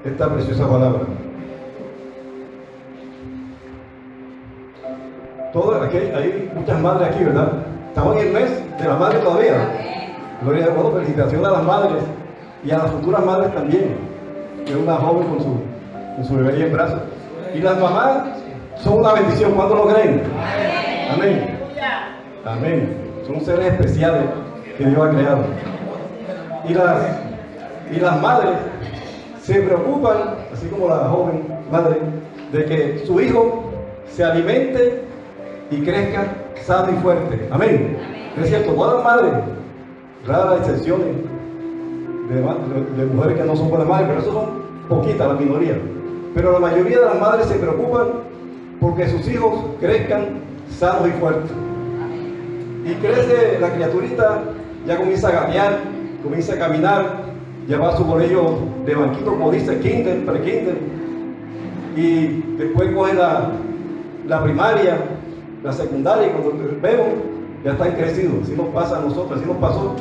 esta preciosa palabra. Aquí hay muchas madres aquí, ¿verdad? Estamos en el mes de las madres todavía. Gloria a Dios. Bueno, felicitaciones a las madres y a las futuras madres también. Que es una joven con su bebé en brazos. Y las mamás son una bendición. ¿Cuántos lo creen? Amén. Amén. Son seres especiales que Dios ha creado. Y las madres se preocupan, así como la joven madre, de que su hijo se alimente y crezca sano y fuerte. Amén. Es cierto, todas las madres, raras excepciones de mujeres que no son buenas madres, pero eso son poquitas, la minoría. Pero la mayoría de las madres se preocupan porque sus hijos crezcan sanos y fuertes. Y crece la criaturita, ya comienza a gatear, comienza a caminar, ya va a su colegio de banquito, como dice, kinder, pre-kinder. Y después coge la primaria, la secundaria, y cuando vemos, ya están crecidos. Así nos pasa a nosotros, así nos pasó.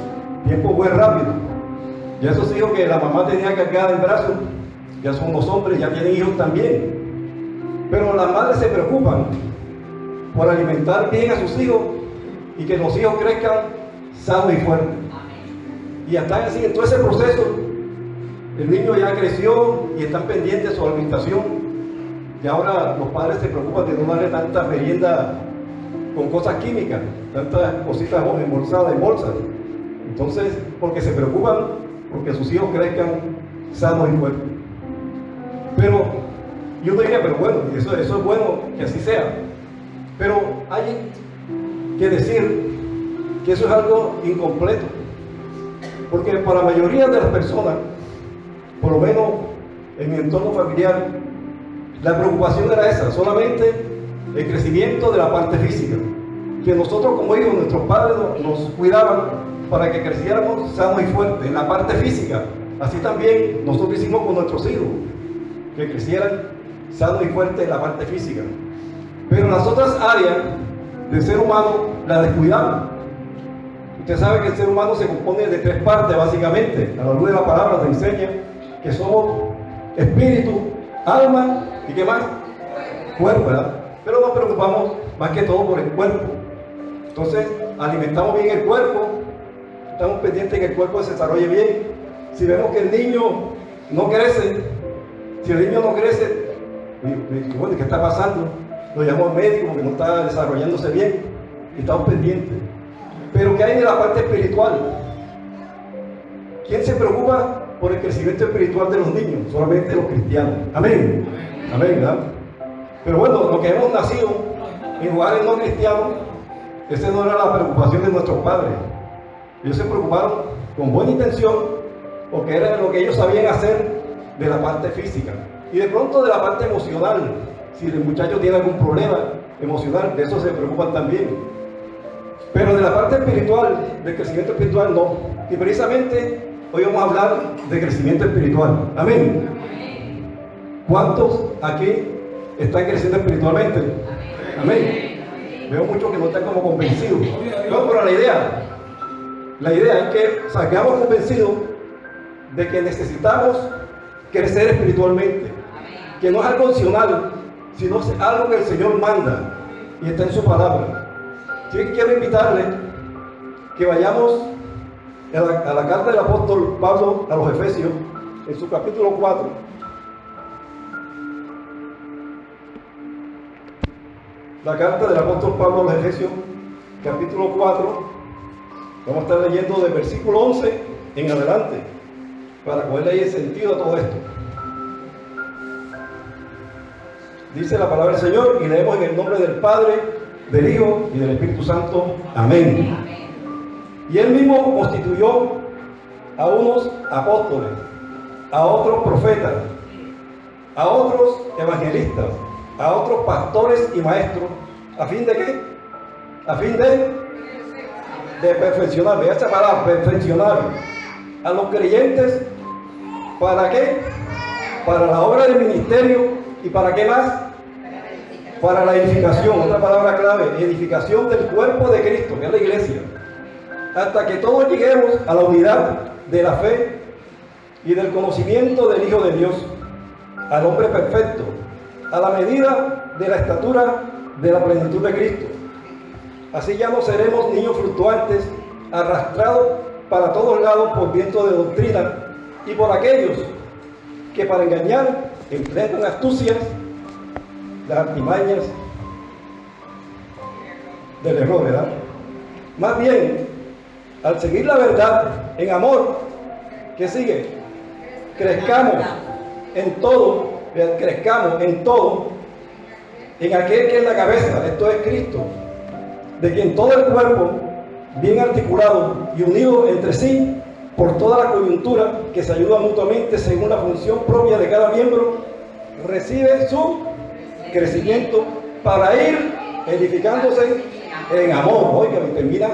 Tiempo fue rápido. Ya esos hijos que la mamá tenía cargada en brazos, ya son los hombres, ya tienen hijos también. Pero las madres se preocupan por alimentar bien a sus hijos y que los hijos crezcan sanos y fuertes. Y están así en todo ese proceso. El niño ya creció y están pendientes de su alimentación. Y ahora los padres se preocupan de no darle tanta merienda con cosas químicas, tantas cositas embolsadas en bolsas. Entonces, porque se preocupan porque sus hijos crezcan sanos y fuertes. Pero yo diría, pero bueno, eso es bueno que así sea. Pero hay que decir que eso es algo incompleto. Porque para la mayoría de las personas, por lo menos en mi entorno familiar, la preocupación era esa, solamente el crecimiento de la parte física. Que nosotros como hijos, nuestros padres nos cuidaban para que creciéramos sanos y fuertes en la parte física. Así también nosotros hicimos con nuestros hijos, que crecieran sanos y fuertes en la parte física. Pero las otras áreas del ser humano las descuidamos. Usted sabe que el ser humano se compone de tres partes básicamente. A la luz de la palabra te enseña que somos espíritu, alma y ¿qué más? Cuerpo, ¿verdad? Pero nos preocupamos más que todo por el cuerpo. Entonces alimentamos bien el cuerpo, estamos pendientes de que el cuerpo se desarrolle bien. Si vemos que el niño no crece, bueno, ¿qué está pasando? Lo llamamos al médico porque no está desarrollándose bien y estamos pendientes. Pero ¿qué hay de la parte espiritual? ¿Quién se preocupa por el crecimiento espiritual de los niños? Solamente los cristianos. Amén. Amén, ¿verdad? Pero bueno, los que hemos nacido en lugares no cristianos, esa no era la preocupación de nuestros padres. Ellos se preocuparon con buena intención porque era lo que ellos sabían hacer de la parte física. Y de pronto de la parte emocional. Si el muchacho tiene algún problema emocional, de eso se preocupan también. Pero de la parte espiritual, del crecimiento espiritual, no. Y precisamente hoy vamos a hablar de crecimiento espiritual. Amén. ¿Cuántos aquí están creciendo espiritualmente? Amén. Veo muchos que no están como convencidos. No, pero la idea es que salgamos convencidos de que necesitamos crecer espiritualmente. Que no es algo opcional, sino es algo que el Señor manda y está en su palabra. Así que quiero invitarles que vayamos a la carta del apóstol Pablo a los Efesios, en su capítulo 4. La carta del apóstol Pablo a los Efesios, capítulo 4. Vamos a estar leyendo del versículo 11 en adelante, para poder leer el sentido de todo esto. Dice la palabra del Señor y leemos en el nombre del Padre, del Hijo y del Espíritu Santo. Amén. Y Él mismo constituyó a unos apóstoles, a otros profetas, a otros evangelistas, a otros pastores y maestros. ¿A fin de qué? A fin de perfeccionar, vea esa palabra, perfeccionar a los creyentes. ¿Para qué? Para la obra del ministerio. ¿Y para qué más? Para la edificación, otra palabra clave, edificación del cuerpo de Cristo, que es la iglesia, hasta que todos lleguemos a la unidad de la fe y del conocimiento del Hijo de Dios, al hombre perfecto, a la medida de la estatura de la plenitud de Cristo. Así ya no seremos niños fluctuantes, arrastrados para todos lados por viento de doctrina y por aquellos que para engañar emplean con astucias las artimañas del error, ¿verdad? Más bien, al seguir la verdad en amor, ¿qué sigue? Crezcamos en todo, en aquel que es la cabeza, esto es Cristo, de quien todo el cuerpo, bien articulado y unido entre sí, por toda la coyuntura que se ayuda mutuamente según la función propia de cada miembro, recibe su crecimiento para ir edificándose en amor. Oiga, me termina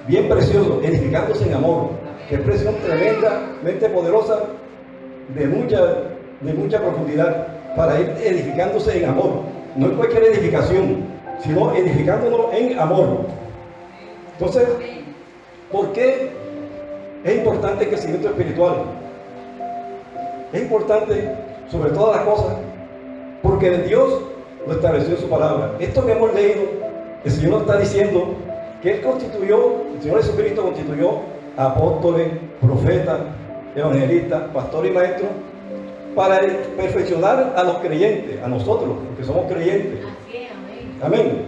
bien precioso, edificándose en amor. Qué expresión tremendamente poderosa, de mucha profundidad, para ir edificándose en amor. No es cualquier edificación, sino edificándonos en amor. Entonces, ¿por qué es importante el crecimiento espiritual? Es importante sobre todas las cosas porque Dios lo estableció en su palabra. Esto que hemos leído, el Señor nos está diciendo que Él el Señor Jesucristo constituyó apóstoles, profetas, evangelistas, pastores y maestros para perfeccionar a los creyentes, a nosotros, porque somos creyentes. Amén.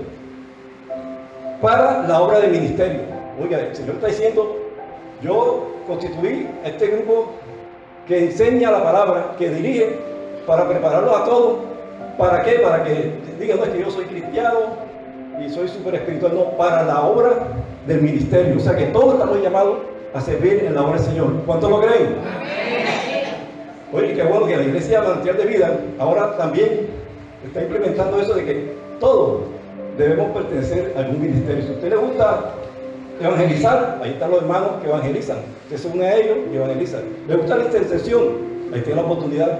Para la obra de ministerio. Oiga, el Señor está diciendo, yo constituí este grupo que enseña la palabra, que dirige, para prepararlos a todos. ¿Para qué? Para que digan, no es que yo soy cristiano y soy súper espiritual. No, para la obra del ministerio. O sea que todos estamos llamados a servir en la obra del Señor. ¿Cuántos lo creen? Oye, qué bueno que la Iglesia Manantial de Vida ahora también está implementando eso de que todos debemos pertenecer a algún ministerio. Si a usted le gusta evangelizar, ahí están los hermanos que evangelizan. Usted se une a ellos y evangelizan. ¿Le gusta la intercesión? Ahí tiene la oportunidad.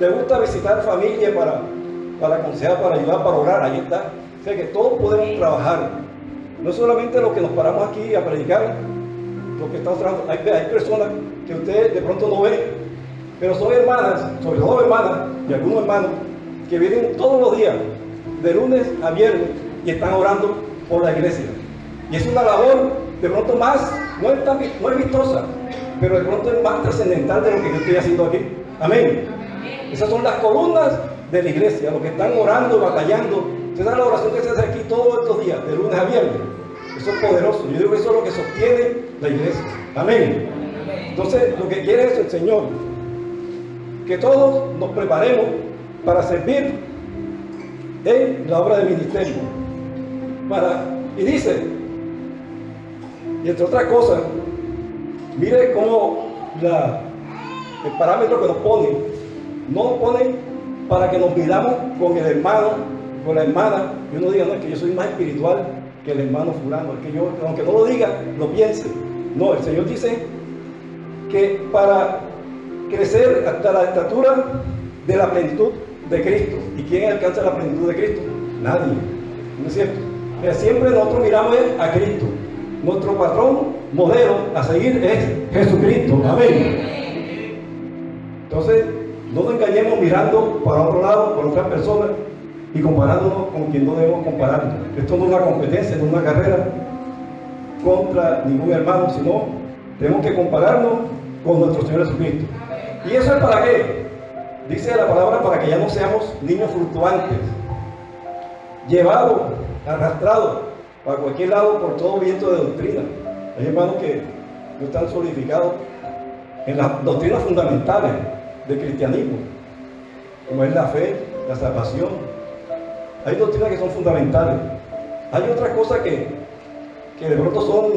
¿Le gusta visitar familia para aconsejar, para ayudar, para orar? Ahí está. O sea que todos podemos trabajar. No solamente los que nos paramos aquí a predicar, los que estamos trabajando. Hay personas que usted de pronto no ve, pero son hermanas, sobre todo hermanas y algunos hermanos, que vienen todos los días, de lunes a viernes, y están orando por la iglesia. Y es una labor de pronto más, no es vistosa, pero de pronto es más trascendental de lo que yo estoy haciendo aquí. Amén. Esas son las columnas de la iglesia, los que están orando, batallando. Usted sabe la oración que se hace aquí todos estos días, de lunes a viernes. Eso es poderoso. Yo digo que eso es lo que sostiene la iglesia. Amén. Entonces, lo que quiere es el Señor, que todos nos preparemos para servir en la obra del ministerio. Y dice, y entre otras cosas, mire cómo el parámetro que nos pone, no nos pone para que nos midamos con el hermano, con la hermana, y uno diga, no, es que yo soy más espiritual que el hermano fulano, es que yo, aunque no lo diga, lo piense. No, el Señor dice que para crecer hasta la estatura de la plenitud de Cristo. ¿Y quién alcanza la plenitud de Cristo? Nadie. ¿No es cierto? Pero siempre nosotros miramos a Cristo. Nuestro patrón, modelo a seguir es Jesucristo. Amén. Entonces, no nos engañemos mirando para otro lado, por otras personas y comparándonos con quien no debemos compararnos. Esto no es una competencia, no es una carrera contra ningún hermano, sino tenemos que compararnos con nuestro Señor Jesucristo. ¿Y eso es para qué? Dice la palabra, para que ya no seamos niños fluctuantes, llevados, arrastrados para cualquier lado por todo viento de doctrina. Hay hermanos que no están solidificados en las doctrinas fundamentales del cristianismo, como es la fe, la salvación. Hay doctrinas que son fundamentales. Hay otras cosas que de pronto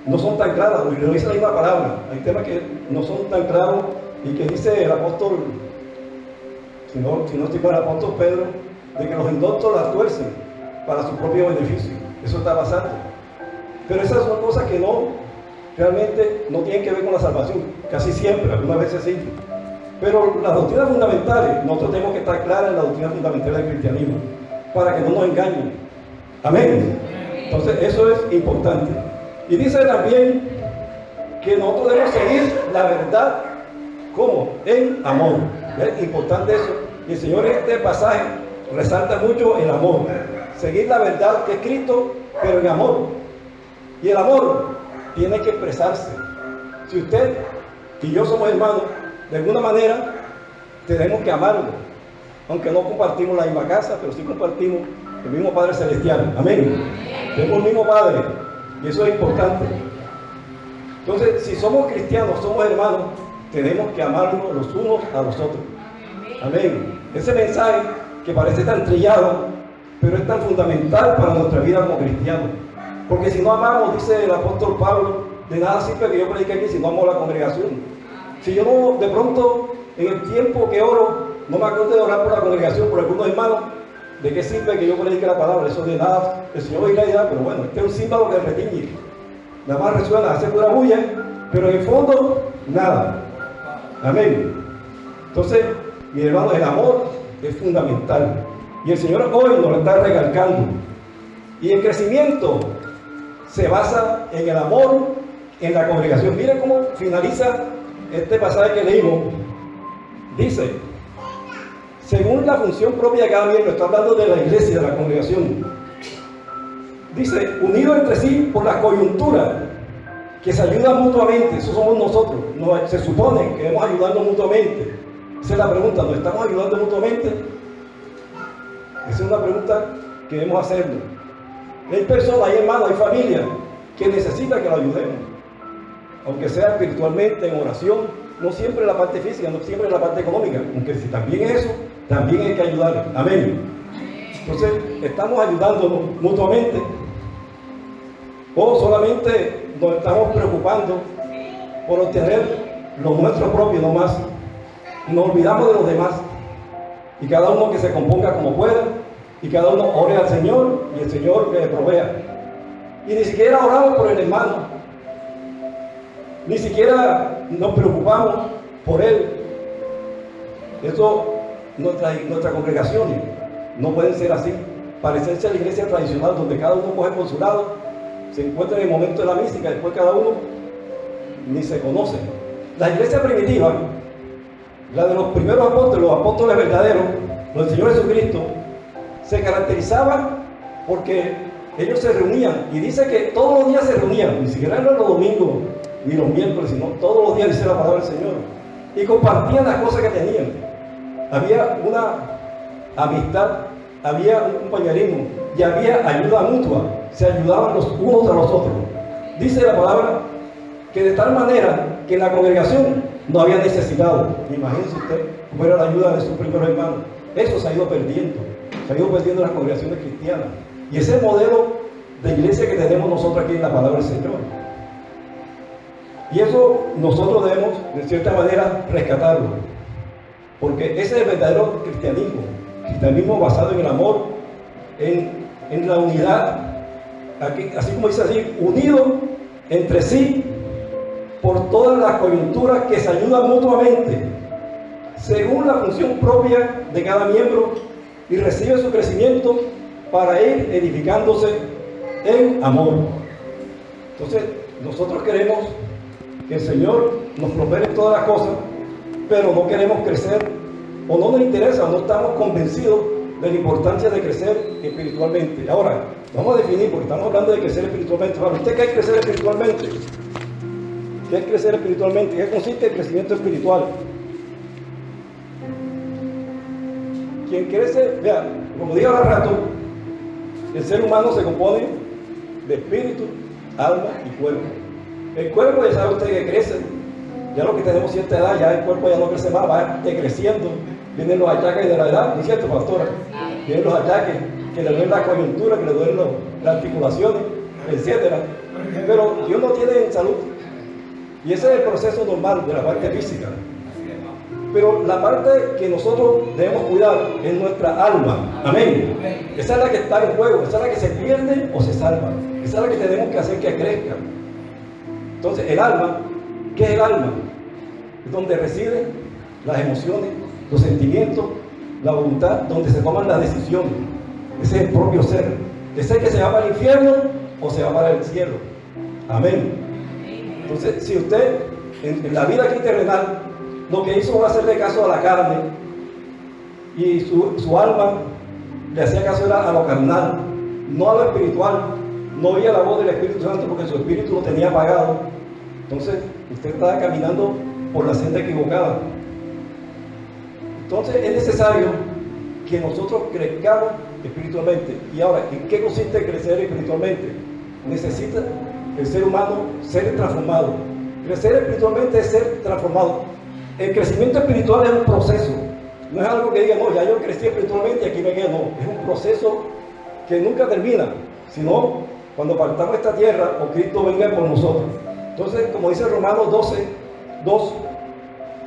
no son tan claras, y lo dice la misma palabra. Hay temas que no son tan claros y que dice el apóstol, si no estoy con el apóstol Pedro, de que los indoctos las tuercen para su propio beneficio. Eso está pasando. Pero esas son cosas que realmente no tienen que ver con la salvación. Casi siempre, algunas veces sí. Pero las doctrinas fundamentales, nosotros tenemos que estar claros en las doctrinas fundamentales del cristianismo, para que no nos engañen. Amén. Entonces, eso es importante. Y dice también que nosotros debemos seguir la verdad ¿Cómo? En amor. Es importante eso. Y el Señor en este pasaje resalta mucho el amor. Seguir la verdad que es Cristo, pero en amor. Y el amor tiene que expresarse. Si usted y yo somos hermanos, de alguna manera tenemos que amarlo. Aunque no compartimos la misma casa, pero sí compartimos el mismo Padre Celestial. Amén. Tenemos el mismo Padre. Y eso es importante. Entonces, si somos cristianos, somos hermanos, tenemos que amarnos los unos a los otros. Amén. Ese mensaje que parece tan trillado, pero es tan fundamental para nuestra vida como cristianos. Porque si no amamos, dice el apóstol Pablo, de nada sirve que yo predique aquí si no amo a la congregación. Si yo no, de pronto, en el tiempo que oro, no me acuerdo de orar por la congregación, por algunos hermanos, ¿de qué sirve que yo predique la palabra? Eso de nada, el Señor oirá y dirá, pero bueno, este es un símbolo que retiñe. Nada más resuena, hace pura bulla, pero en el fondo, nada. Amén. Entonces, mi hermano, el amor es fundamental. Y el Señor hoy nos lo está recalcando. Y el crecimiento se basa en el amor en la congregación. Miren cómo finaliza este pasaje que leímos. Dice, según la función propia de cada miembro, está hablando de la iglesia, de la congregación. Dice, unidos entre sí por las coyunturas, que se ayudan mutuamente. Eso somos nosotros. Se supone que debemos ayudarnos mutuamente. Esa es la pregunta, ¿nos estamos ayudando mutuamente? Esa es una pregunta que debemos hacernos. Hay personas, hay hermanos, hay familias que necesitan que lo ayudemos. Aunque sea espiritualmente, en oración, no siempre en la parte física, no siempre en la parte económica. Aunque si también es eso, también hay que ayudar. Amén. Entonces, ¿estamos ayudándonos mutuamente? ¿O solamente nos estamos preocupando por obtener lo nuestro propio nomás? Y nos olvidamos de los demás. Y cada uno que se componga como pueda. Y cada uno ore al Señor y el Señor que le provea. Y ni siquiera oramos por el hermano. Ni siquiera nos preocupamos por él. Eso, nuestras congregaciones no pueden ser así. Parecerse a la iglesia tradicional donde cada uno coge por su lado, se encuentra en el momento de la mística y después cada uno ni se conoce. La iglesia primitiva, la de los primeros apóstoles, los apóstoles verdaderos, los del Señor Jesucristo, se caracterizaba porque ellos se reunían, y dice que todos los días se reunían, ni siquiera eran los domingos ni los miércoles, sino todos los días, dice la palabra del Señor, y compartían las cosas que tenían. Había una amistad, había un compañerismo y había ayuda mutua, se ayudaban los unos a los otros. Dice la palabra que de tal manera que en la congregación no había necesitado. Imagínense usted cómo era la ayuda de sus primeros hermanos. Eso se ha ido perdiendo. Se ha ido perdiendo en las congregaciones cristianas. Y ese es el modelo de iglesia que tenemos nosotros aquí en la palabra del Señor. Y eso nosotros debemos, de cierta manera, rescatarlo. Porque ese es el verdadero cristianismo. Cristianismo basado en el amor, en la unidad. Aquí, así como dice así, unidos entre sí por todas las coyunturas que se ayudan mutuamente, según la función propia de cada miembro, y recibe su crecimiento para ir edificándose en amor. Entonces, nosotros queremos que el Señor nos prospere en todas las cosas, pero no queremos crecer, o no nos interesa, o no estamos convencidos de la importancia de crecer espiritualmente. Ahora, vamos a definir, porque estamos hablando de crecer espiritualmente. Para usted, ¿qué es crecer espiritualmente? ¿Qué es crecer espiritualmente? ¿Qué consiste el crecimiento espiritual? Quien crece, vea, como dije hace rato, el ser humano se compone de espíritu, alma y cuerpo. El cuerpo, ya sabe usted que crece, ya lo que tenemos cierta edad, ya el cuerpo ya no crece más, va decreciendo. Vienen los achaques de la edad, ¿no es cierto, pastora? Vienen los achaques, que le duelen la coyuntura, que le duelen las articulaciones, etc. Pero Dios no tiene salud. Y ese es el proceso normal de la parte física. Pero la parte que nosotros debemos cuidar es nuestra alma. Amén. Esa es la que está en juego, esa es la que se pierde o se salva. Esa es la que tenemos que hacer que crezca. Entonces, el alma, ¿qué es el alma? Es donde residen las emociones, los sentimientos, la voluntad, donde se toman las decisiones. Ese es el propio ser. Ese es el que se va para el infierno o se va para el cielo. Amén. Entonces, si usted en la vida aquí terrenal lo que hizo fue hacerle caso a la carne, y su alma le hacía caso era a lo carnal, no a lo espiritual. No oía la voz del Espíritu Santo porque su espíritu lo tenía apagado. Entonces usted estaba caminando por la senda equivocada. Entonces es necesario que nosotros crezcamos espiritualmente. Y ahora, ¿en qué consiste crecer espiritualmente? Necesita el ser humano ser transformado. Crecer espiritualmente es ser transformado. El crecimiento espiritual es un proceso. No es algo que diga, no, ya yo crecí espiritualmente y aquí me quedo. No, es un proceso que nunca termina, sino cuando partamos esta tierra o Cristo venga por nosotros. Entonces, como dice Romanos 12:2,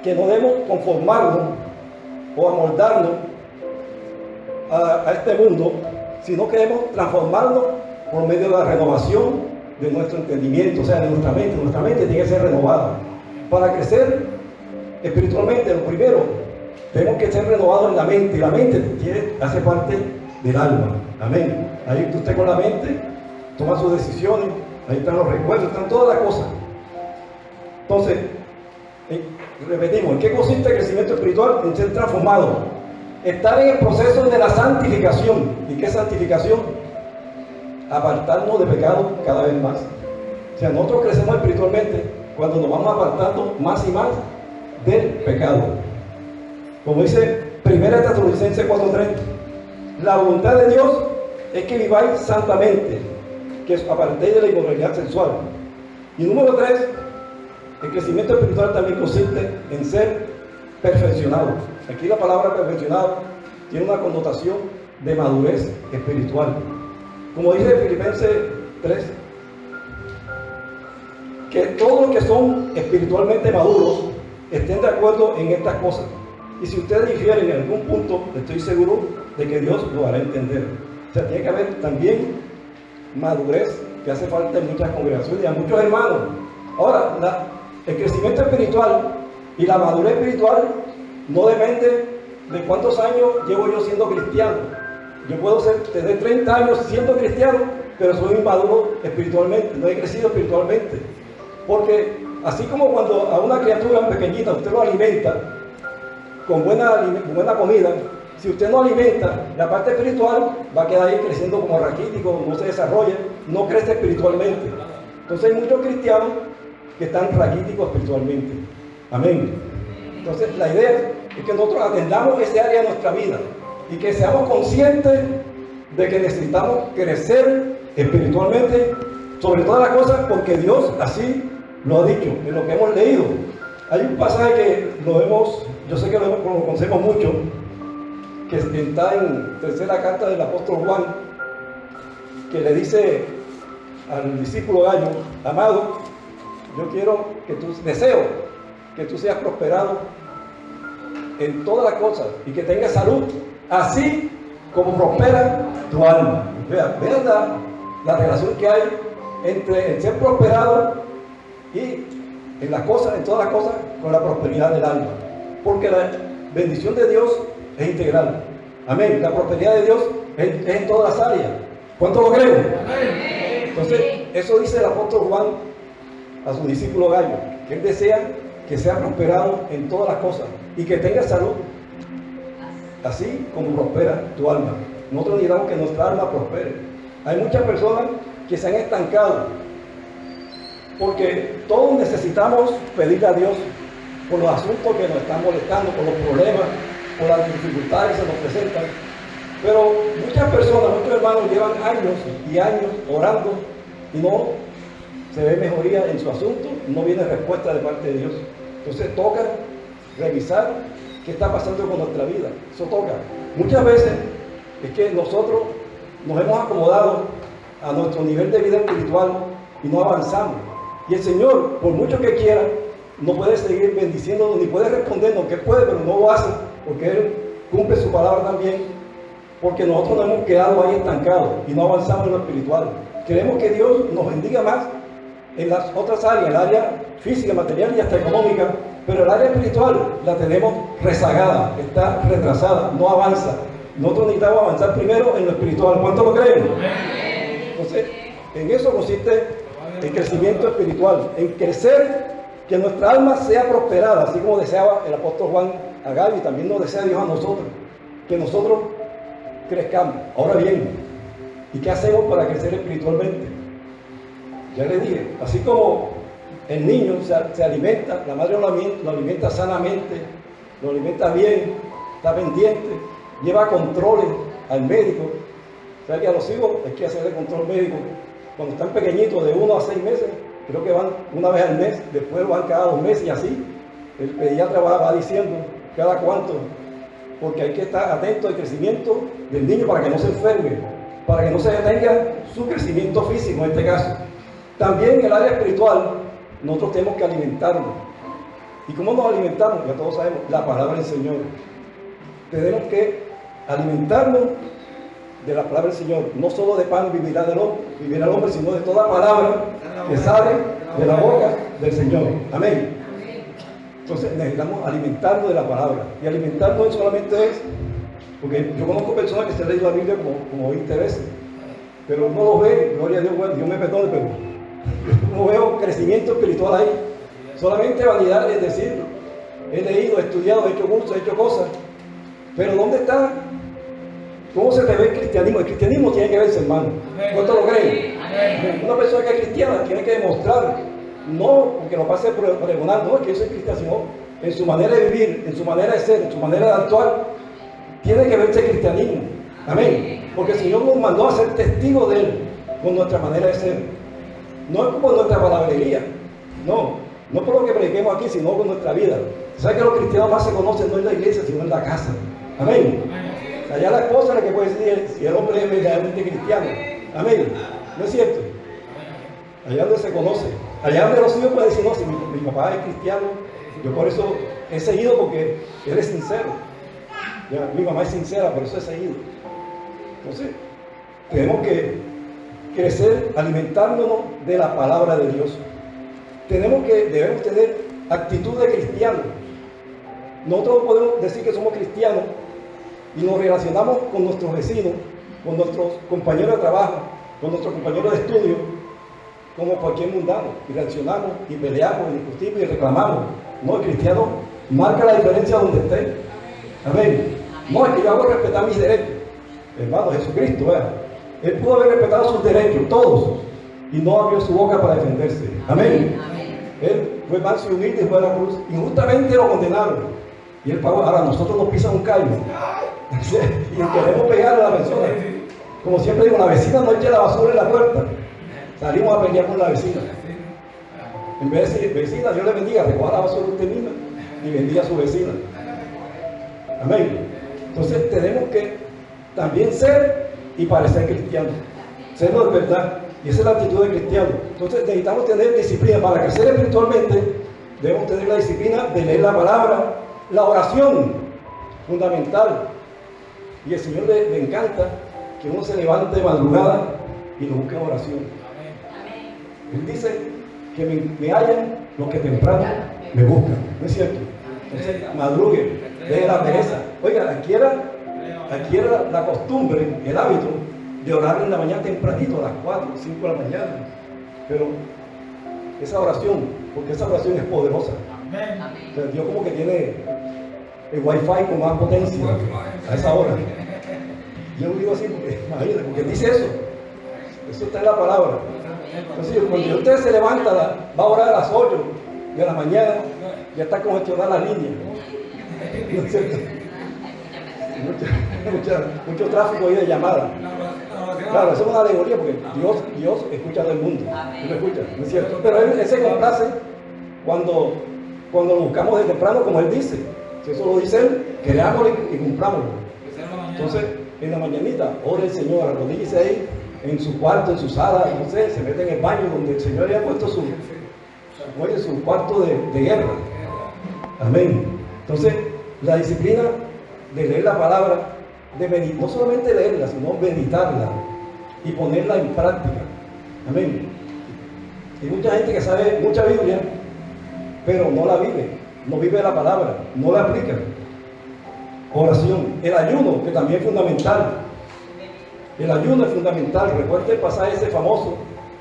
que no debemos conformarnos o amoldarnos a este mundo, sino que debemos transformarnos por medio de la renovación de nuestro entendimiento, o sea, de nuestra mente. Nuestra mente tiene que ser renovada. Para crecer espiritualmente, lo primero, tenemos que ser renovados en la mente, y la mente hace parte del alma. Amén. Ahí usted con la mente toma sus decisiones, ahí están los recuerdos, están todas las cosas. Entonces, repetimos, ¿en qué consiste el crecimiento espiritual? En ser transformado, estar en el proceso de la santificación. ¿Y qué santificación? Apartarnos de pecado cada vez más. O sea, nosotros crecemos espiritualmente cuando nos vamos apartando más y más del pecado. Como dice 1 Tesalonicenses 4:3, la voluntad de Dios es que viváis santamente, que os apartéis de la inmoralidad sexual. Y número 3, el crecimiento espiritual también consiste en ser perfeccionado. Aquí la palabra perfeccionado tiene una connotación de madurez espiritual. Como dice Filipenses 3, que todos los que son espiritualmente maduros estén de acuerdo en estas cosas. Y si ustedes difieren en algún punto, estoy seguro de que Dios lo hará entender. O sea, tiene que haber también madurez que hace falta en muchas congregaciones y a muchos hermanos. Ahora, el crecimiento espiritual y la madurez espiritual no depende de cuántos años llevo yo siendo cristiano. Yo puedo tener 30 años siendo cristiano, pero soy inmaduro espiritualmente, no he crecido espiritualmente. Porque así como cuando a una criatura pequeñita usted lo alimenta con buena comida, si usted no alimenta la parte espiritual, va a quedar ahí creciendo como raquítico, no se desarrolla, no crece espiritualmente. Entonces hay muchos cristianos que están raquíticos espiritualmente. Amén. Entonces la idea es que nosotros atendamos ese área de nuestra vida y que seamos conscientes de que necesitamos crecer espiritualmente sobre todas las cosas, porque Dios así lo ha dicho en lo que hemos leído. Hay un pasaje que yo sé que lo conocemos mucho, que está en tercera carta del apóstol Juan, que le dice al discípulo Gallo: amado, yo deseo que tú seas prosperado en todas las cosas y que tengas salud, así como prospera tu alma. Vean la relación que hay entre el ser prosperado y en todas las cosas, con la prosperidad del alma. Porque la bendición de Dios es integral. Amén. La prosperidad de Dios es en todas las áreas. ¿Cuánto lo creen? Amén. Entonces, eso dice el apóstol Juan a su discípulo Gallo, que él desea que sea prosperado en todas las cosas y que tenga salud, así como prospera tu alma. Nosotros necesitamos que nuestra alma prospere. Hay muchas personas que se han estancado, porque todos necesitamos pedirle a Dios por los asuntos que nos están molestando, por los problemas, por las dificultades que se nos presentan. Pero muchas personas, muchos hermanos llevan años y años orando y no se ve mejoría en su asunto, no viene respuesta de parte de Dios. Entonces toca revisar qué está pasando con nuestra vida. Eso toca. Muchas veces es que nosotros nos hemos acomodado a nuestro nivel de vida espiritual y no avanzamos. Y el Señor, por mucho que quiera, no puede seguir bendiciéndonos, ni puede respondernos, que puede, pero no lo hace, porque Él cumple su palabra también, porque nosotros nos hemos quedado ahí estancados y no avanzamos en lo espiritual. Queremos que Dios nos bendiga más en las otras áreas, el área física, material y hasta económica, pero el área espiritual la tenemos rezagada, está retrasada, no avanza. Nosotros necesitamos avanzar primero en lo espiritual. ¿Cuánto lo creen? Entonces, en eso consiste el crecimiento espiritual, en crecer Que nuestra alma sea prosperada, así como deseaba el apóstol Juan a Gaby, y también nos desea Dios a nosotros. Que nosotros crezcamos. Ahora bien, ¿y qué hacemos para crecer espiritualmente? Ya le dije, así como el niño se alimenta, la madre lo alimenta sanamente, lo alimenta bien, está pendiente, lleva controles al médico. O sea que a los hijos hay que hacerle control médico. Cuando están pequeñitos, de 1 a 6 meses, creo que van una vez al mes, después van cada 2 meses y así. El pediatra va diciendo cada cuánto, porque hay que estar atento al crecimiento del niño para que no se enferme, para que no se detenga su crecimiento físico en este caso. También en el área espiritual, nosotros tenemos que alimentarnos. ¿Y cómo nos alimentamos? Ya todos sabemos, la palabra del Señor. Tenemos que alimentarnos de la palabra del Señor. No solo de pan vivirá el hombre, sino de toda palabra que sale de la boca del Señor. Amén. Entonces necesitamos alimentarnos de la palabra. Y alimentarnos no solamente es, porque yo conozco personas que se han leído la Biblia como 20 veces, pero uno lo ve, gloria a Dios, bueno, Dios me perdone, pero no veo crecimiento espiritual ahí. Solamente vanidad es decirlo. He leído, he estudiado, he hecho cursos, he hecho cosas. Pero ¿dónde está? ¿Cómo se te ve el cristianismo? El cristianismo tiene que verse, hermano. ¿Cuántos lo creen? Una persona que es cristiana tiene que demostrar, no porque lo pase pregonando, no es que yo soy cristiano, sino en su manera de vivir, en su manera de ser, en su manera de actuar, tiene que verse el cristianismo. Amén. Porque el Señor nos mandó a ser testigos de Él con nuestra manera de ser. No es por nuestra palabrería, no por lo que prediquemos aquí, sino con nuestra vida. ¿Sabes que los cristianos más se conocen no en la iglesia, sino en la casa? Amén. Allá la esposa es la que puede decir si el hombre es verdaderamente cristiano. Amén. ¿No es cierto? Allá donde se conoce. Allá donde los hijos pueden decir, no, si mi papá es cristiano, yo por eso he seguido porque él es sincero. Ya, mi mamá es sincera, por eso he seguido. Entonces, tenemos que crecer alimentándonos de la palabra de Dios. Debemos tener actitud de cristiano. Nosotros podemos decir que somos cristianos y nos relacionamos con nuestros vecinos, con nuestros compañeros de trabajo, con nuestros compañeros de estudio, como cualquier mundano, y reaccionamos, y peleamos, y discutimos, y reclamamos. No, el cristiano marca la diferencia donde esté. Amén. No, es que yo hago respetar mis derechos. Hermano, Jesucristo, Él pudo haber respetado sus derechos, todos, y no abrió su boca para defenderse. Amén. Él fue manso y humilde y fue a la cruz. Injustamente lo condenaron. Y él pagó. Ahora nosotros nos pisan un callo. Y queremos pegarle a la persona. Como siempre digo, la vecina no eche la basura en la puerta. Salimos a pelear con la vecina. En vez de decir, vecina, Dios le bendiga, recoja la basura usted misma y bendiga a su vecina. Amén. Entonces tenemos que también ser y parecer cristianos. Serlo de verdad. Y esa es la actitud de cristiano. Entonces necesitamos tener disciplina. Para crecer espiritualmente, debemos tener la disciplina de leer la palabra, la oración, fundamental. Y el Señor le encanta que uno se levante de madrugada y lo busque en oración. Él dice que me hallan los que temprano me buscan. ¿No es cierto? Entonces, madrugue, deje la pereza. Oiga, adquiera la costumbre, el hábito de orar en la mañana tempranito, a las 4 o 5 de la mañana. Pero esa oración, porque esa oración es poderosa. O sea, Dios como que tiene el wifi con más potencia a esa hora. Yo digo así porque, imagínate, porque dice eso. Eso está en la palabra. Entonces, cuando usted se levanta, va a orar a las 8 de la mañana, ya está congestionada la línea. ¿No es cierto? Mucho tráfico ahí de llamadas. Claro, eso es una alegoría porque Dios escucha a todo el mundo. Él lo escucha, ¿no es cierto? Pero él se complace cuando lo buscamos de temprano, como Él dice. Si eso lo dice Él, creámoslo y cumplámoslo. Entonces, en la mañanita, ore el Señor, arrodíllese ahí, en su cuarto, en su sala, no sé, se mete en el baño donde el Señor le ha puesto su cuarto de guerra. Amén. Entonces, la disciplina de leer la palabra, no solamente leerla, sino meditarla y ponerla en práctica. Amén. Hay mucha gente que sabe mucha Biblia, pero no la vive, no vive la palabra, no la aplica. Oración, el ayuno, que también es fundamental. El ayuno es fundamental. Recuerda el pasaje ese famoso,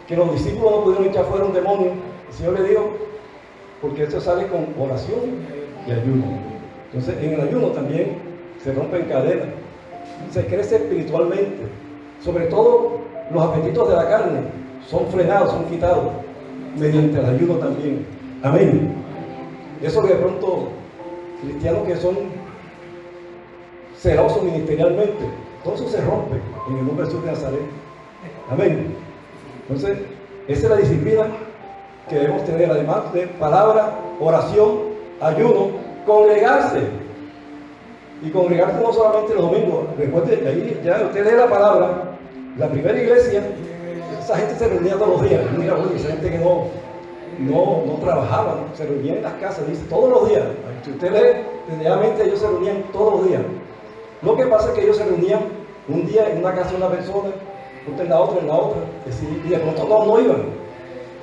que los discípulos no pudieron echar fuera un demonio. El Señor le dijo, porque eso sale con oración y ayuno. Entonces, en el ayuno también se rompen cadenas, se crece espiritualmente. Sobre todo, los apetitos de la carne son frenados, son quitados mediante el ayuno también. Amén. Eso que de pronto, cristianos que son celosos ministerialmente, todo eso se rompe en el nombre de Jesús de Nazaret. Amén. Entonces, esa es la disciplina que debemos tener, además de palabra, oración, ayuno, congregarse. Y congregarse no solamente los domingos. Recuerde, ahí ya usted lee la palabra, la primera iglesia, esa gente se reunía todos los días. Mira, oye, esa gente que no trabajaba, ¿no? Se reunía en las casas, dice, todos los días. Si usted lee, realmente ellos se reunían todos los días. Lo que pasa es que ellos se reunían un día en una casa de una persona, otra en la otra, y de pronto todos no iban.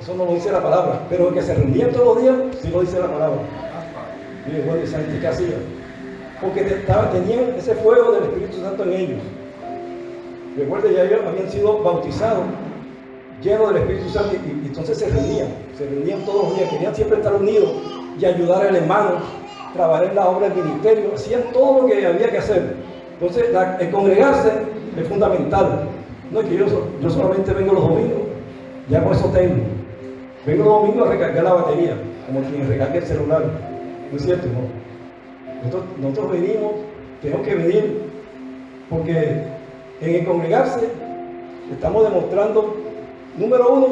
Eso no lo dice la palabra, pero que se reunían todos los días, sí lo dice la palabra. Mire, bueno, esa gente, ¿qué hacía? Porque tenían ese fuego del Espíritu Santo en ellos. Recuerde, ya ellos habían sido bautizados, llenos del Espíritu Santo, y entonces se reunían todos los días, querían siempre estar unidos y ayudar al hermano, trabajar en la obra del ministerio, hacían todo lo que había que hacer. Entonces, el congregarse es fundamental. No es que yo solamente vengo los domingos, ya con eso tengo. Vengo los domingos a recargar la batería, como quien recarga el celular. ¿No es cierto? No. Nosotros venimos, tenemos que venir, porque en el congregarse estamos demostrando, número uno,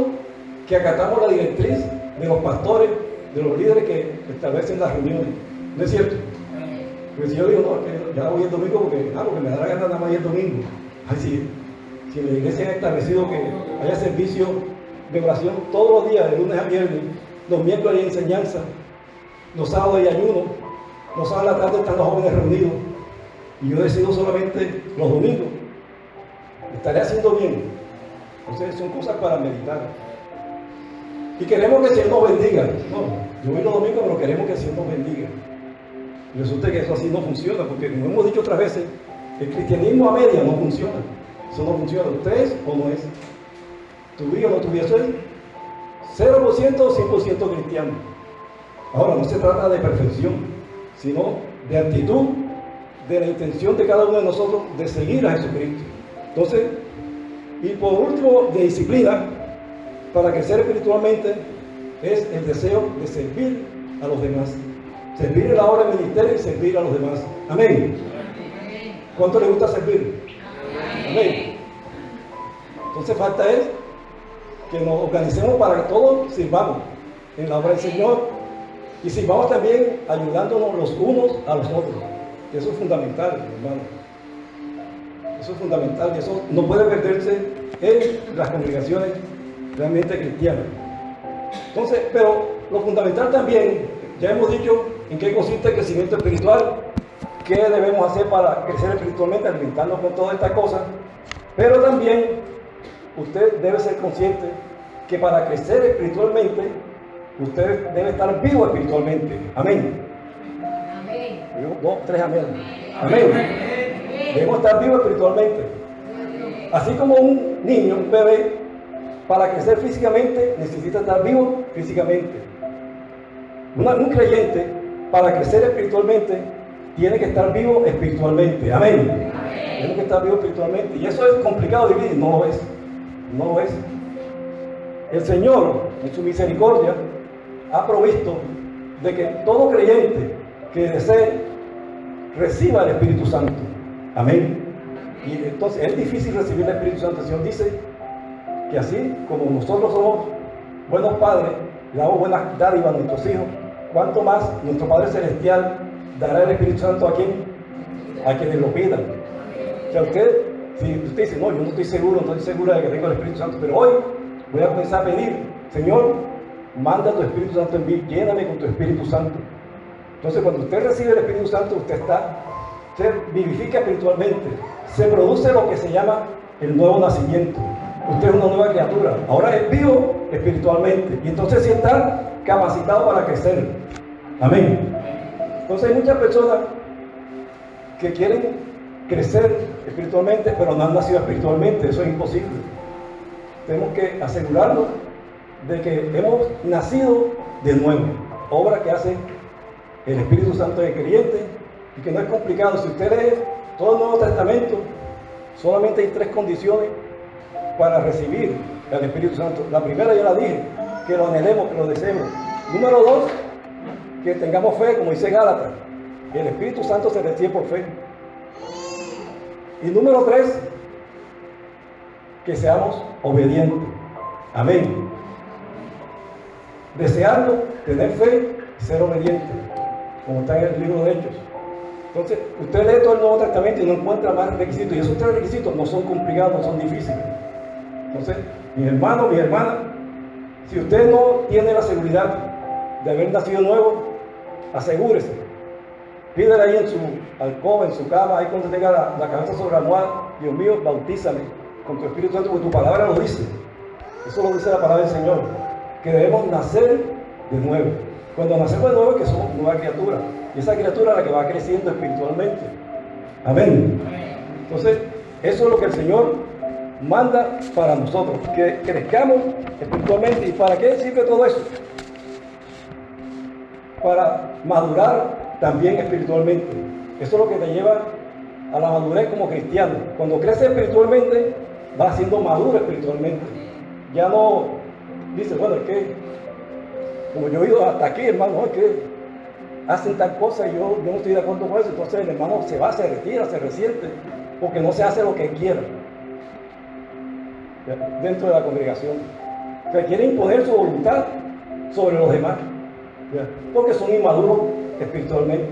que acatamos la directriz de los pastores, de los líderes que establecen las reuniones. ¿No es cierto? Porque si yo digo, no, que ya voy el domingo porque me da la gana nada más ir el domingo. Ay, si en la iglesia ha establecido que haya servicio de oración todos los días, de lunes a viernes, los miércoles hay enseñanza, los sábados hay ayuno, los sábados a la tarde están los jóvenes reunidos, y yo decido solamente los domingos, estaré haciendo bien. Entonces son cosas para meditar. Y queremos que el Señor nos bendiga. No, yo voy los domingos, pero queremos que el Señor nos bendiga. Y resulta que eso así no funciona, porque como hemos dicho otras veces, el cristianismo a media no funciona. Eso no funciona. ¿Usted es o no es? ¿Tu vida o no tu vida? Eso es 0% o 100% cristiano. Ahora, no se trata de perfección, sino de actitud, de la intención de cada uno de nosotros de seguir a Jesucristo. Entonces, y por último, de disciplina, para crecer espiritualmente, es el deseo de servir a los demás. Servir en la obra del ministerio y servir a los demás. Amén. ¿Cuánto le gusta servir? Amén. Entonces falta es que nos organicemos para que todos sirvamos en la obra del Señor y sirvamos también ayudándonos los unos a los otros. Eso es fundamental, hermano. Eso es fundamental y eso no puede perderse en las congregaciones realmente cristianas. Entonces, pero lo fundamental también, ya hemos dicho en qué consiste el crecimiento espiritual, qué debemos hacer para crecer espiritualmente, alimentarnos con todas estas cosas, pero también usted debe ser consciente que para crecer espiritualmente, usted debe estar vivo espiritualmente. Amén. Amén. 2, 3, amén. Amén. Debemos estar vivos espiritualmente. Así como un niño, un bebé, para crecer físicamente necesita estar vivo físicamente. Un creyente, para crecer espiritualmente, tiene que estar vivo espiritualmente. Amén. Tiene que estar vivo espiritualmente. Y eso es complicado de vivir. No lo es. No lo es. El Señor, en su misericordia, ha provisto de que todo creyente que desee reciba el Espíritu Santo. Amén. Y entonces es difícil recibir el Espíritu Santo. El Señor dice que así como nosotros somos buenos padres, le damos buenas dádivas a nuestros hijos, cuánto más nuestro Padre Celestial dará el Espíritu Santo a quien? A quienes lo pidan. O sea, si usted dice, no, yo no estoy seguro, no estoy segura de que tengo el Espíritu Santo, pero hoy voy a comenzar a pedir, Señor, manda tu Espíritu Santo en mí, lléname con tu Espíritu Santo. Entonces, cuando usted recibe el Espíritu Santo, se vivifica espiritualmente, se produce lo que se llama el nuevo nacimiento. Usted es una nueva criatura, ahora es vivo espiritualmente, y entonces sí está capacitado para crecer. Amén. Entonces hay muchas personas que quieren crecer espiritualmente, pero no han nacido espiritualmente. Eso es imposible. Tenemos que asegurarnos de que hemos nacido de nuevo. obra que hace el Espíritu Santo en el creyente y que no es complicado. Si usted lee todo el Nuevo Testamento, solamente hay 3 condiciones para recibir el Espíritu Santo. La primera ya la dije, que lo anhelemos, que lo deseemos. Número 2, que tengamos fe, como dice Gálatas. El Espíritu Santo se recibe por fe. Y número 3, que seamos obedientes. Amén. Desearlo, tener fe y ser obediente, como está en el libro de Hechos. Entonces, usted lee todo el Nuevo Testamento y no encuentra más requisitos. Y esos 3 requisitos no son complicados, no son difíciles. Entonces, mis hermanos, mis hermanas, si usted no tiene la seguridad de haber nacido nuevo, asegúrese. Pídele ahí en su alcoba, en su cama, ahí cuando tenga la cabeza sobre la almohada: Dios mío, bautízame con tu Espíritu Santo, porque tu palabra lo dice. Eso lo dice la palabra del Señor, que debemos nacer de nuevo. Cuando nacemos de nuevo, que somos nueva criatura. Y esa criatura es la que va creciendo espiritualmente. Amén. Entonces, eso es lo que el Señor manda para nosotros, que crezcamos espiritualmente. ¿Y para qué sirve todo eso? Para madurar también espiritualmente. Eso es lo que te lleva a la madurez como cristiano. Cuando creces espiritualmente, vas siendo maduro espiritualmente. Ya no dices, bueno, es que, como yo he ido hasta aquí, hermano, es que hacen tal cosa y yo no estoy de acuerdo con eso. Entonces el hermano se va, se retira, se resiente, porque no se hace lo que quiera dentro de la congregación. O sea, quiere imponer su voluntad sobre los demás, porque son inmaduros espiritualmente.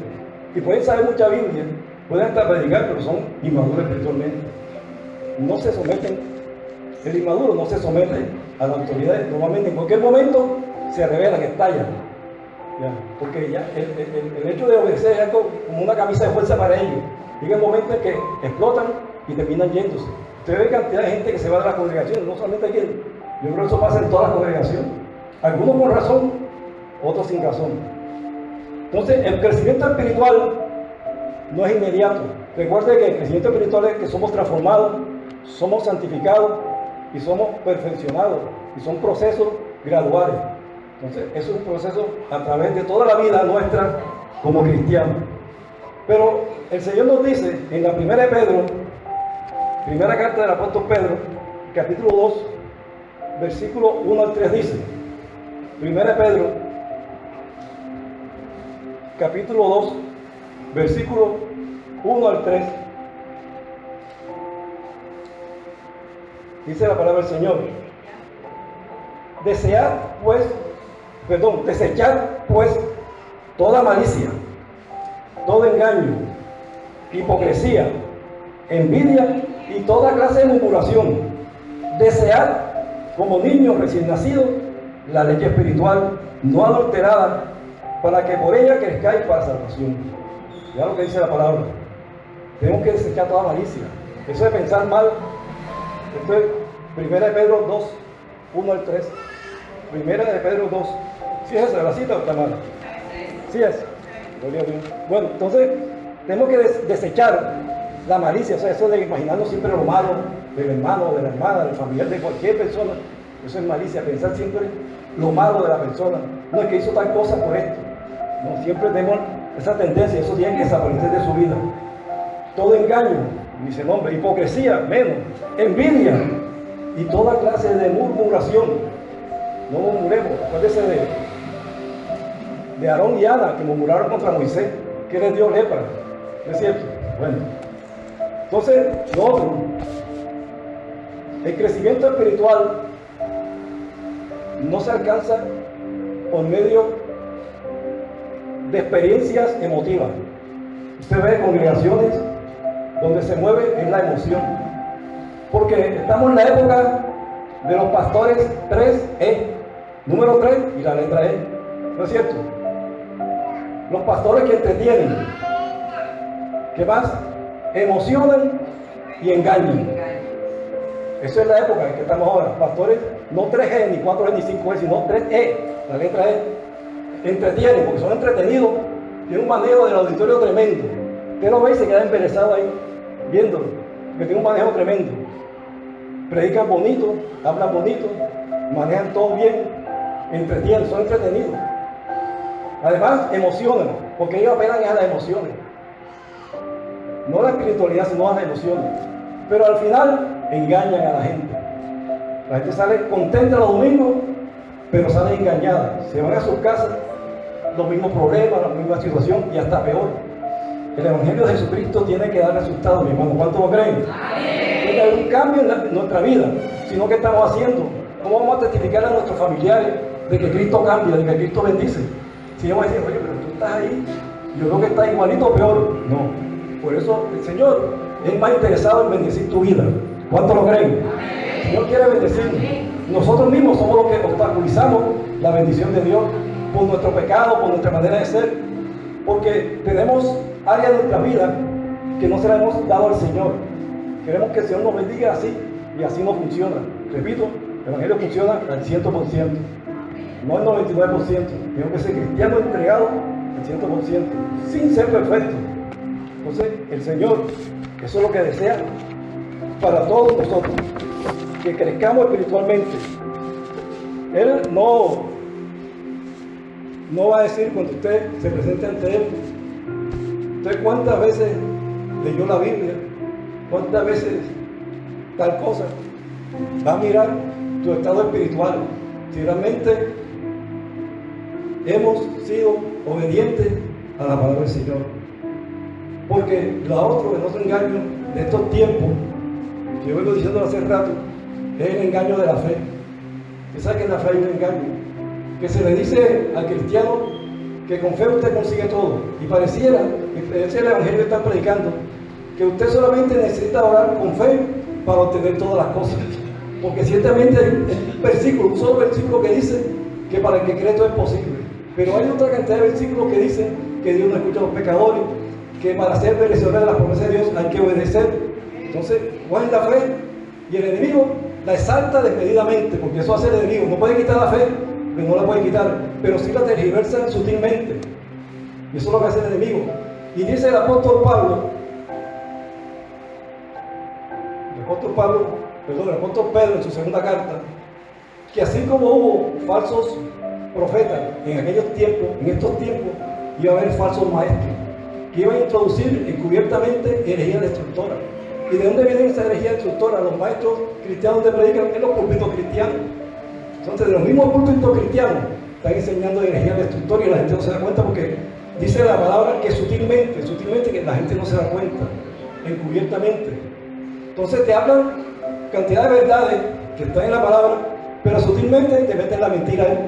Y pueden saber mucha Biblia, pueden hasta predicar, pero son inmaduros espiritualmente. No se someten, el inmaduro no se somete a la autoridad. Normalmente en cualquier momento se rebelan, estallan. Porque ya el hecho de obedecer es algo como una camisa de fuerza para ellos. Llega el momento en que explotan y terminan yéndose. Usted ve cantidad de gente que se va de las congregaciones, no solamente aquí. Yo creo que eso pasa en todas las congregaciones. Algunos con razón, otros sin razón. Entonces, el crecimiento espiritual no es inmediato. Recuerde que el crecimiento espiritual es que somos transformados, somos santificados y somos perfeccionados. Y son procesos graduales. Entonces, eso es un proceso a través de toda la vida nuestra como cristianos. Pero el Señor nos dice en la primera de Pedro, primera carta del apóstol Pedro, capítulo 2, versículo 1 al 3 dice, primera de Pedro, capítulo 2, versículo 1 al 3, dice la palabra del Señor: desechar pues toda malicia, todo engaño, hipocresía, envidia y toda clase de murmuración. Desead como niños recién nacidos la leche espiritual no adulterada, para que por ella crezcáis para salvación. Ya lo que dice la palabra. Tenemos que desechar toda malicia. Eso de pensar mal. Esto es 1 de Pedro 2, 1 al 3. 1 de Pedro 2. ¿Sí es esa la cita o está mala? Sí es. Gloria a Dios. Bueno, entonces tenemos que desechar la malicia. O sea, eso de imaginarnos siempre lo malo del hermano, de la hermana, del familiar, de cualquier persona. Eso es malicia. Pensar siempre lo malo de la persona. No, es que hizo tal cosa por esto. No, siempre tenemos esa tendencia. Eso tiene que desaparecer de su vida. Todo engaño, dice el nombre, hipocresía, menos, envidia y toda clase de murmuración. No murmuremos. Acuérdese de Aarón y Ana, que murmuraron contra Moisés, que les dio lepra. ¿No es cierto? Bueno, entonces, nosotros, el crecimiento espiritual no se alcanza por medio de experiencias emotivas. Usted ve congregaciones donde se mueve en la emoción, porque estamos en la época de los pastores 3E, número 3 y la letra E. ¿No es cierto? Los pastores que entretienen, que más emocionan y engañan. Esa es la época en que estamos ahora. Pastores no 3E, ni 4E, ni 5E, sino 3E, la letra E. Entretienen, porque son entretenidos. Tienen un manejo del auditorio tremendo. Usted lo ve y se queda embelesado ahí, viéndolo, que tiene un manejo tremendo. Predican bonito, hablan bonito, manejan todo bien, entretienen, son entretenidos. Además, emocionan, porque ellos apelan a las emociones. No a la espiritualidad, sino a las emociones. Pero al final engañan a la gente. La gente sale contenta los domingos, pero sale engañada. Se van a sus casas, los mismos problemas, la misma situación y hasta peor. El Evangelio de Jesucristo tiene que dar resultados, mi hermano. ¿Cuántos lo creen? Tiene que haber un cambio en nuestra vida. Sino, ¿qué estamos haciendo? ¿Cómo vamos a testificar a nuestros familiares de que Cristo cambia, de que Cristo bendice? Si vamos a decir, oye, pero tú estás ahí, yo creo que estás igualito o peor. No. Por eso el Señor es más interesado en bendecir tu vida. ¿Cuántos lo creen? El Señor quiere bendecirnos. Nosotros mismos somos los que obstaculizamos la bendición de Dios por nuestro pecado, por nuestra manera de ser, porque tenemos áreas de nuestra vida que no se las hemos dado al Señor. Queremos que el Señor nos bendiga así, y así no funciona. Repito, el Evangelio funciona al 100%, no al 99%. Tengo que ser cristiano entregado al 100%, sin ser perfecto. Entonces, el Señor, eso es lo que desea para todos nosotros, que crezcamos espiritualmente. Él no va a decir cuando usted se presente ante Él, ¿usted cuántas veces leyó la Biblia? ¿Cuántas veces tal cosa? Va a mirar tu estado espiritual, si realmente hemos sido obedientes a la palabra del Señor. Porque el otro engaño de estos tiempos, que yo vengo diciendo hace rato, es el engaño de la fe. Usted sabe que en la fe hay un engaño, que se le dice al cristiano que con fe usted consigue todo. Y pareciera, ese es el Evangelio que están predicando, que usted solamente necesita orar con fe para obtener todas las cosas. Porque ciertamente hay un versículo, un solo versículo que dice que para el que cree todo es posible. Pero hay otra cantidad de versículos que dicen que Dios no escucha a los pecadores, que para ser merecedores de la promesa de Dios hay que obedecer. Entonces, guarden la fe y el enemigo la exalta desmedidamente, porque eso hace el enemigo. No puede quitar la fe, porque no la puede quitar, pero sí la tergiversa sutilmente. Y eso es lo que hace el enemigo. Y dice el apóstol Pedro en su segunda carta, que así como hubo falsos profetas en aquellos tiempos, en estos tiempos iba a haber falsos maestros que iban a introducir encubiertamente herejía destructora. ¿Y de dónde viene esa herejía destructora? Los maestros cristianos te predican en los púlpitos cristianos. Entonces, de los mismos púlpitos cristianos están enseñando herejía destructora y la gente no se da cuenta, porque dice la palabra que sutilmente que la gente no se da cuenta, encubiertamente. Entonces te hablan cantidad de verdades que están en la palabra, pero sutilmente te meten la mentira ahí.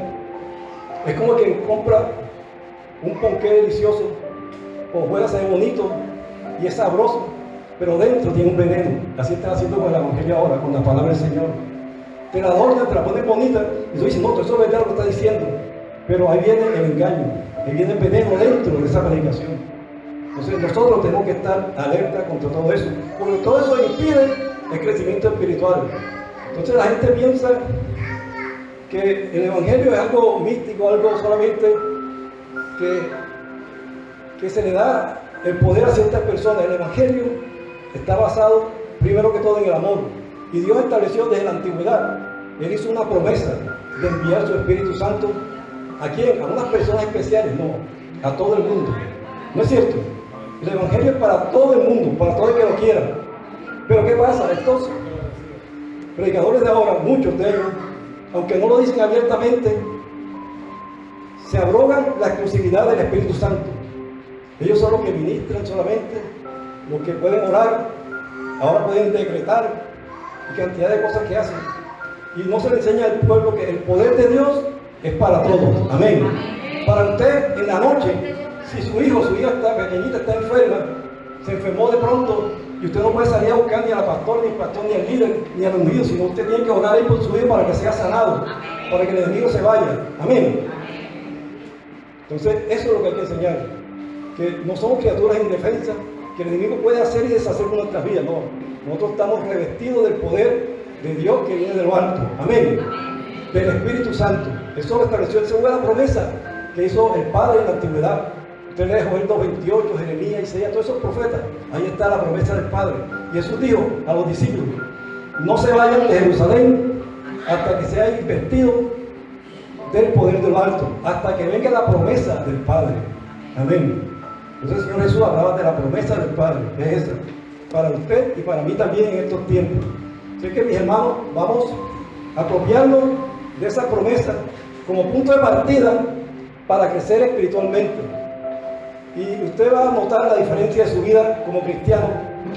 Es como quien compra un ponqué delicioso, o fuera se ve bonito y es sabroso, pero dentro tiene un veneno. Así están haciendo con el Evangelio ahora, con la palabra del Señor. Te la adornan, te la ponen bonita, y tú dices, no, eso es verdad lo que está diciendo. Pero ahí viene el engaño, ahí viene el veneno dentro de esa predicación. Entonces nosotros tenemos que estar alerta contra todo eso, porque todo eso impide el crecimiento espiritual. Entonces la gente piensa que el Evangelio es algo místico, algo solamente que se le da el poder a ciertas personas. El Evangelio está basado primero que todo en el amor. Y Dios estableció desde la antigüedad, Él hizo una promesa de enviar su Espíritu Santo. ¿A quién? A unas personas especiales, no, a todo el mundo. ¿No es cierto? El Evangelio es para todo el mundo, para todo el que lo quiera. Pero ¿qué pasa? Estos predicadores de ahora, muchos de ellos, aunque no lo dicen abiertamente, se abrogan la exclusividad del Espíritu Santo. Ellos son los que ministran solamente, los que pueden orar, ahora pueden decretar y cantidad de cosas que hacen. Y no se le enseña al pueblo que el poder de Dios es para todos. Amén. Para usted en la noche, si su hijo o su hija está pequeñita, está enferma, se enfermó de pronto, y usted no puede salir a buscar ni a la pastora, ni al pastor, ni al líder, ni al ungido, sino usted tiene que orar ahí por su hijo para que sea sanado, para que el enemigo se vaya. Amén. Entonces, eso es lo que hay que enseñar, que no somos criaturas indefensas, que el enemigo puede hacer y deshacer con nuestras vidas. No, nosotros estamos revestidos del poder de Dios que viene de lo alto. Amén. Del Espíritu Santo. Eso lo estableció, esa fue la promesa que hizo el Padre en la antigüedad. Usted lee Joel 2:28, Jeremías, Isaías, todos esos profetas. Ahí está la promesa del Padre. Y Jesús dijo a los discípulos: no se vayan de Jerusalén hasta que sean vestidos del poder de lo alto, hasta que venga la promesa del Padre. Amén. Entonces el Señor Jesús hablaba de la promesa del Padre, que es esa, para usted y para mí también en estos tiempos. Así que, mis hermanos, vamos a apropiarnos de esa promesa como punto de partida para crecer espiritualmente. Y usted va a notar la diferencia de su vida como cristiano,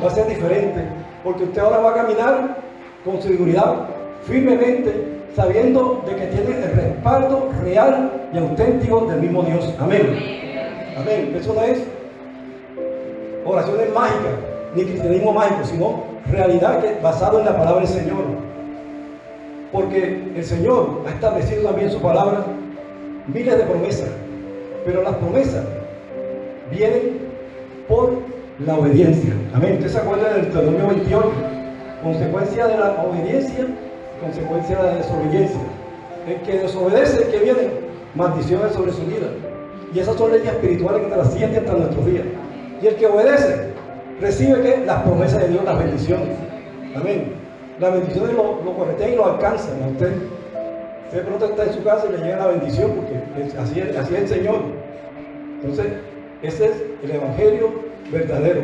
va a ser diferente, porque usted ahora va a caminar con seguridad, firmemente, sabiendo de que tiene el respaldo real y auténtico del mismo Dios. Amén. Amén. Eso no es oraciones mágicas, ni cristianismo mágico, sino realidad que basado en la palabra del Señor. Porque el Señor ha establecido también su palabra miles de promesas, pero las promesas vienen por la obediencia. Amén. Usted se acuerda del Deuteronomio 28, consecuencia de la obediencia, consecuencia de la desobediencia. El que desobedece, que viene maldiciones sobre su vida. Y esas son leyes espirituales que trascienden hasta nuestros días. Y el que obedece, recibe ¿qué? Las promesas de Dios, las bendiciones. Amén. Las bendiciones lo corretean y lo alcanzan a usted. Usted de pronto está en su casa y le llega la bendición, porque así es el Señor. Entonces, ese es el Evangelio verdadero.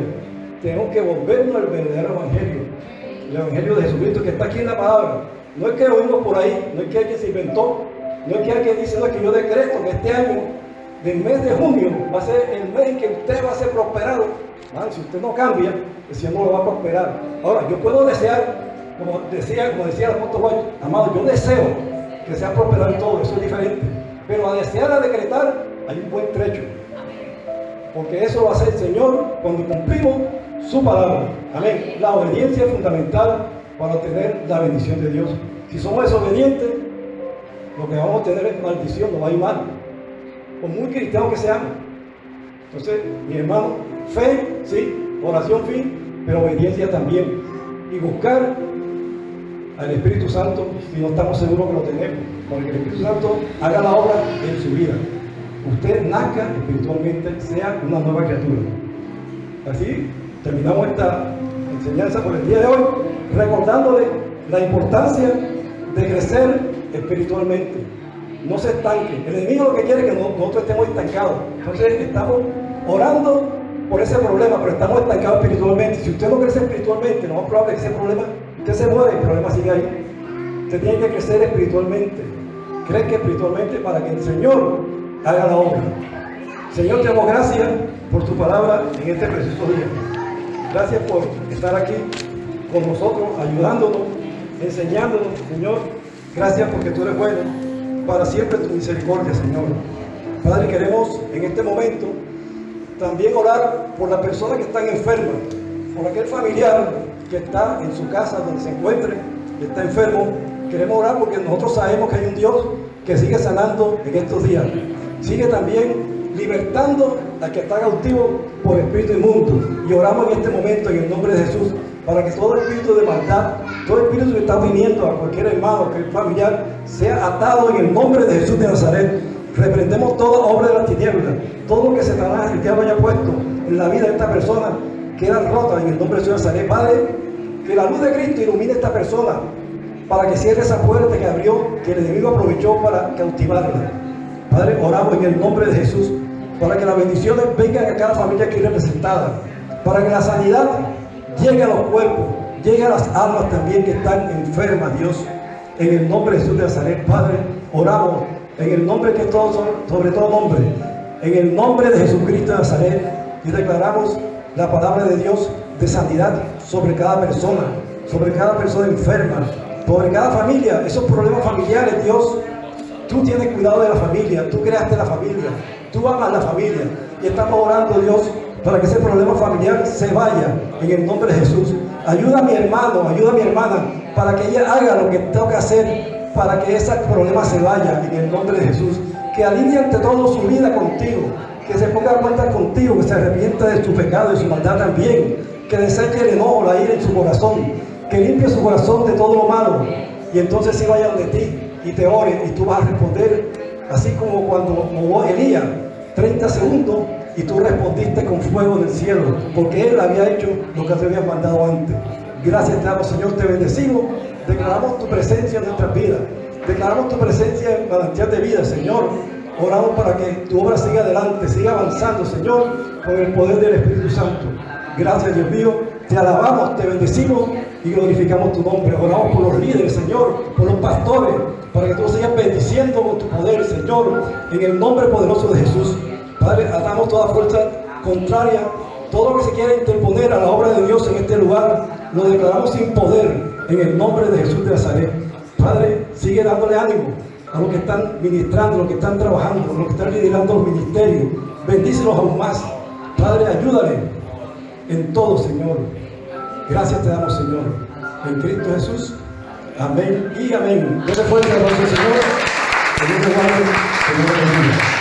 Tenemos que volvernos al verdadero Evangelio. El Evangelio de Jesucristo que está aquí en la palabra. No es que oímos por ahí, no es que alguien se inventó, no es que alguien dice, no, es que yo decreto que este año, del mes de junio, va a ser el mes en que usted va a ser prosperado. Si usted no cambia, el Señor no lo va a prosperar. Ahora, yo puedo desear, como decía el apóstol Juan, amado, yo deseo que sea prosperado en todo, eso es diferente. Pero a desear, a decretar, hay un buen trecho. Porque eso lo hace el Señor cuando cumplimos su palabra. Amén. La obediencia es fundamental para obtener la bendición de Dios. Si somos desobedientes, lo que vamos a tener es maldición, nos va a ir mal. Por muy cristianos que seamos. Entonces, mi hermano, fe, sí, oración, fin, pero obediencia también. Y buscar al Espíritu Santo si no estamos seguros que lo tenemos. Para que el Espíritu Santo haga la obra en su vida. Usted nazca espiritualmente, sea una nueva criatura. Así terminamos esta enseñanza por el día de hoy, recordándole la importancia de crecer espiritualmente. No se estanque. El enemigo lo que quiere es que nosotros estemos estancados. Entonces estamos orando por ese problema, pero estamos estancados espiritualmente. Si usted no crece espiritualmente, lo más probable es que ese problema, usted se muere, el problema sigue ahí. Usted tiene que crecer espiritualmente. Crezca espiritualmente para que el Señor haga la obra. Señor, te damos gracias por tu palabra en este precioso día. Gracias por estar aquí con nosotros, ayudándonos, enseñándonos, Señor. Gracias porque tú eres bueno. Para siempre tu misericordia, Señor. Padre, queremos en este momento también orar por las personas que están enfermas, por aquel familiar que está en su casa, donde se encuentre, que está enfermo. Queremos orar porque nosotros sabemos que hay un Dios que sigue sanando en estos días. Sigue también libertando al que está cautivo por espíritu inmundo. Y oramos en este momento en el nombre de Jesús para que todo espíritu de maldad, todo espíritu que está viniendo a cualquier hermano, cualquier familiar, sea atado en el nombre de Jesús de Nazaret. Reprendemos toda obra de la tiniebla, todo lo que Satanás el diablo haya puesto en la vida de esta persona queda rota en el nombre de Jesús de Nazaret. Padre, que la luz de Cristo ilumine a esta persona para que cierre esa puerta que abrió, que el enemigo aprovechó para cautivarla. Padre, oramos en el nombre de Jesús para que las bendiciones vengan a cada familia aquí representada, para que la sanidad llegue a los cuerpos, llegue a las almas también que están enfermas, Dios. En el nombre de Jesús de Nazaret, Padre, oramos en el nombre que es sobre todo nombre, en el nombre de Jesucristo de Nazaret, y declaramos la palabra de Dios de sanidad sobre cada persona enferma, sobre cada familia, esos problemas familiares, Dios. Tú tienes cuidado de la familia, tú creaste la familia, tú amas la familia, y estamos orando, Dios, para que ese problema familiar se vaya en el nombre de Jesús. Ayuda a mi hermano, ayuda a mi hermana, para que ella haga lo que tenga que hacer, para que ese problema se vaya en el nombre de Jesús. Que alinee ante todo su vida contigo, que se ponga a cuenta contigo, que se arrepienta de su pecado y su maldad también, que deseche el enojo, la ira en su corazón, que limpie su corazón de todo lo malo, y entonces sí vaya donde ti y te ore, y tú vas a responder así como cuando oró Elías, 30 segundos, y tú respondiste con fuego del cielo, porque él había hecho lo que te había mandado antes. Gracias te damos, Señor, te bendecimos, declaramos tu presencia en nuestras vidas, Declaramos tu presencia en manantial de vida, Señor. Oramos para que tu obra siga adelante, siga avanzando, Señor, con el poder del Espíritu Santo. Gracias, Dios mío. Te alabamos, te bendecimos y glorificamos tu nombre. Oramos por los líderes, Señor, por los pastores, para que tú los sigas bendiciendo con tu poder, Señor, en el nombre poderoso de Jesús. Padre, atamos toda fuerza contraria, todo lo que se quiera interponer a la obra de Dios en este lugar, lo declaramos sin poder en el nombre de Jesús de Nazaret. Padre, sigue dándole ánimo a los que están ministrando, a los que están trabajando, a los que están liderando los ministerios. Bendícelos aún más. Padre, ayúdale en todo, Señor. Gracias te damos, Señor. En Cristo Jesús. Amén y amén. Dios te fuerte, Señor. Señor te guarde, Señor te bendiga.